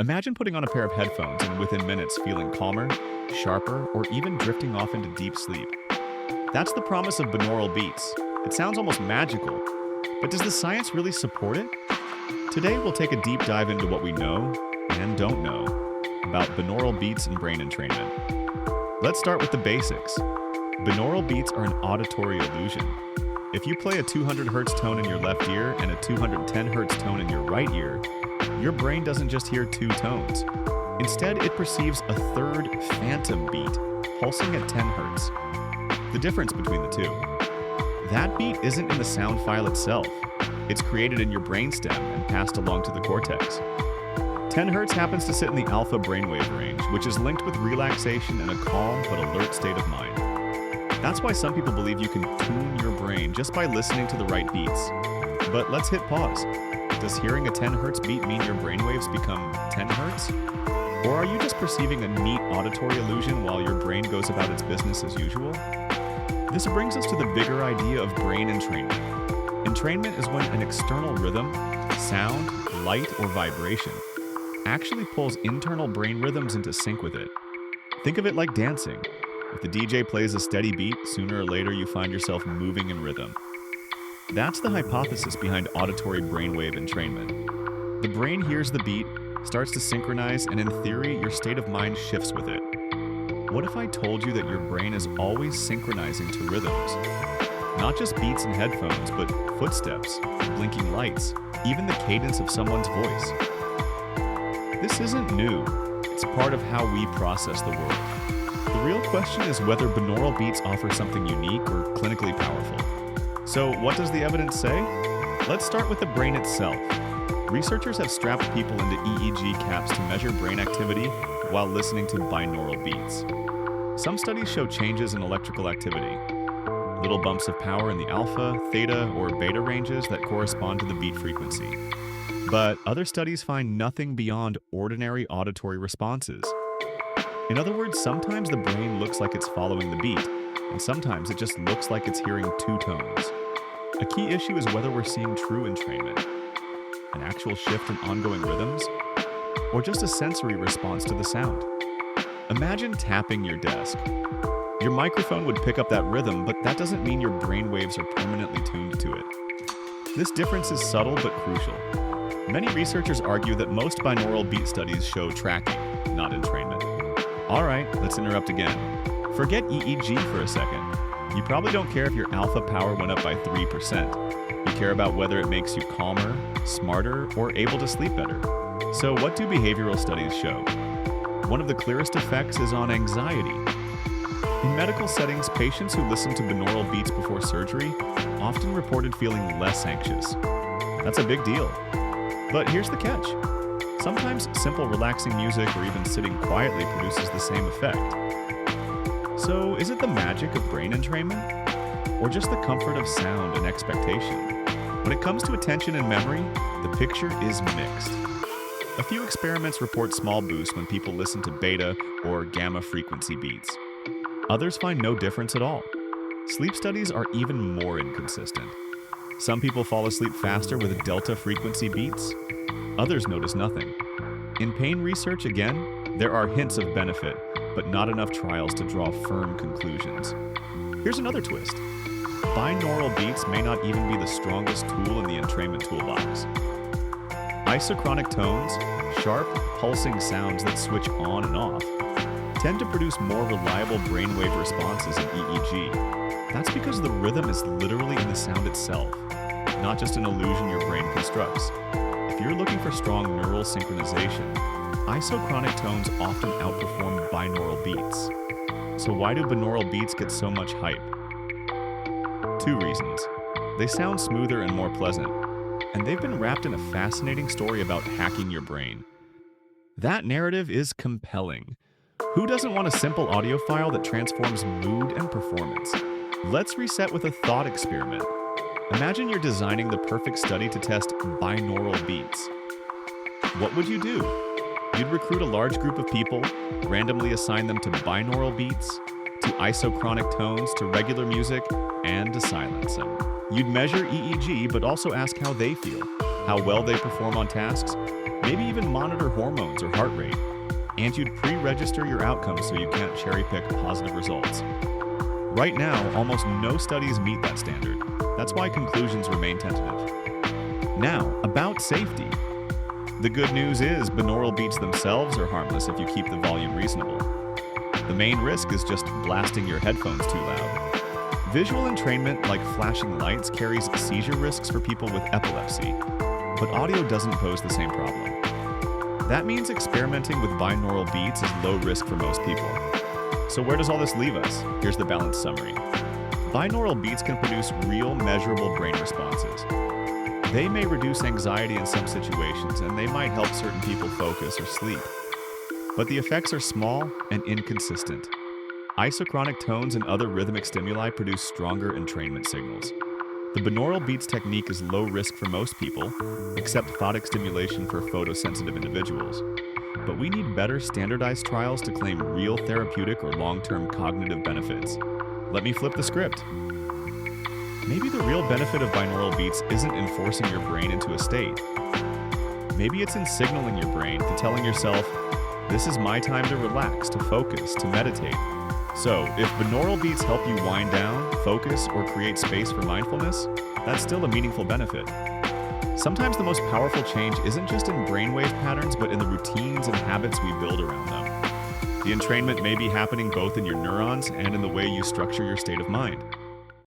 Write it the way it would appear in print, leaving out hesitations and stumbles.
Imagine putting on a pair of headphones and within minutes feeling calmer, sharper, or even drifting off into deep sleep. That's the promise of binaural beats. It sounds almost magical, but does the science really support it? Today we'll take a deep dive into what we know and don't know about binaural beats and brain entrainment. Let's start with the basics. Binaural beats are an auditory illusion. If you play a 200 Hz tone in your left ear and a 210 Hz tone in your right ear, your brain doesn't just hear two tones. Instead, it perceives a third phantom beat, pulsing at 10 Hz. The difference between the two. That beat isn't in the sound file itself. It's created in your brainstem and passed along to the cortex. 10 Hz happens to sit in the alpha brainwave range, which is linked with relaxation and a calm but alert state of mind. That's why some people believe you can tune your brain just by listening to the right beats. But let's hit pause. Does hearing a 10 Hz beat mean your brainwaves become 10 Hz? Or are you just perceiving a neat auditory illusion while your brain goes about its business as usual? This brings us to the bigger idea of brain entrainment. Entrainment is when an external rhythm, sound, light, or vibration actually pulls internal brain rhythms into sync with it. Think of it like dancing. If the DJ plays a steady beat, sooner or later you find yourself moving in rhythm. That's the hypothesis behind auditory brainwave entrainment. The brain hears the beat, starts to synchronize, and in theory, your state of mind shifts with it. What if I told you that your brain is always synchronizing to rhythms? Not just beats in headphones, but footsteps, blinking lights, even the cadence of someone's voice. This isn't new. It's part of how we process the world. The real question is whether binaural beats offer something unique or clinically powerful. So what does the evidence say? Let's start with the brain itself. Researchers have strapped people into EEG caps to measure brain activity while listening to binaural beats. Some studies show changes in electrical activity, little bumps of power in the alpha, theta, or beta ranges that correspond to the beat frequency. But other studies find nothing beyond ordinary auditory responses. In other words, sometimes the brain looks like it's following the beat, and sometimes it just looks like it's hearing two tones. A key issue is whether we're seeing true entrainment, an actual shift in ongoing rhythms, or just a sensory response to the sound. Imagine tapping your desk. Your microphone would pick up that rhythm, but that doesn't mean your brain waves are permanently tuned to it. This difference is subtle but crucial. Many researchers argue that most binaural beat studies show tracking, not entrainment. All right, let's interrupt again. Forget EEG for a second. You probably don't care if your alpha power went up by 3%. You care about whether it makes you calmer, smarter, or able to sleep better. So what do behavioral studies show? One of the clearest effects is on anxiety. In medical settings, patients who listen to binaural beats before surgery often reported feeling less anxious. That's a big deal. But here's the catch. Sometimes simple relaxing music or even sitting quietly produces the same effect. So is it the magic of brain entrainment? Or just the comfort of sound and expectation? When it comes to attention and memory, the picture is mixed. A few experiments report small boosts when people listen to beta or gamma frequency beats. Others find no difference at all. Sleep studies are even more inconsistent. Some people fall asleep faster with delta frequency beats. Others notice nothing. In pain research, again, there are hints of benefit, but not enough trials to draw firm conclusions. Here's another twist. Binaural beats may not even be the strongest tool in the entrainment toolbox. Isochronic tones, sharp, pulsing sounds that switch on and off, tend to produce more reliable brainwave responses in EEG. That's because the rhythm is literally in the sound itself, not just an illusion your brain constructs. If you're looking for strong neural synchronization, isochronic tones often outperform binaural beats. So why do binaural beats get so much hype? Two reasons. They sound smoother and more pleasant, and they've been wrapped in a fascinating story about hacking your brain. That narrative is compelling. Who doesn't want a simple audio file that transforms mood and performance? Let's reset with a thought experiment. Imagine you're designing the perfect study to test binaural beats. What would you do? You'd recruit a large group of people, randomly assign them to binaural beats, to isochronic tones, to regular music, and to silence them. You'd measure EEG, but also ask how they feel, how well they perform on tasks, maybe even monitor hormones or heart rate. And you'd pre-register your outcomes so you can't cherry-pick positive results. Right now, almost no studies meet that standard. That's why conclusions remain tentative. Now, about safety. The good news is binaural beats themselves are harmless if you keep the volume reasonable. The main risk is just blasting your headphones too loud. Visual entrainment, like flashing lights, carries seizure risks for people with epilepsy, but audio doesn't pose the same problem. That means experimenting with binaural beats is low risk for most people. So where does all this leave us? Here's the balanced summary. Binaural beats can produce real, measurable brain responses. They may reduce anxiety in some situations, and they might help certain people focus or sleep. But the effects are small and inconsistent. Isochronic tones and other rhythmic stimuli produce stronger entrainment signals. The binaural beats technique is low risk for most people, except photic stimulation for photosensitive individuals. But we need better standardized trials to claim real therapeutic or long-term cognitive benefits. Let me flip the script. Maybe the real benefit of binaural beats isn't in forcing your brain into a state. Maybe it's in signaling your brain to telling yourself, this is my time to relax, to focus, to meditate. So, if binaural beats help you wind down, focus, or create space for mindfulness, that's still a meaningful benefit. Sometimes the most powerful change isn't just in brainwave patterns, but in the routines and habits we build around them. The entrainment may be happening both in your neurons and in the way you structure your state of mind.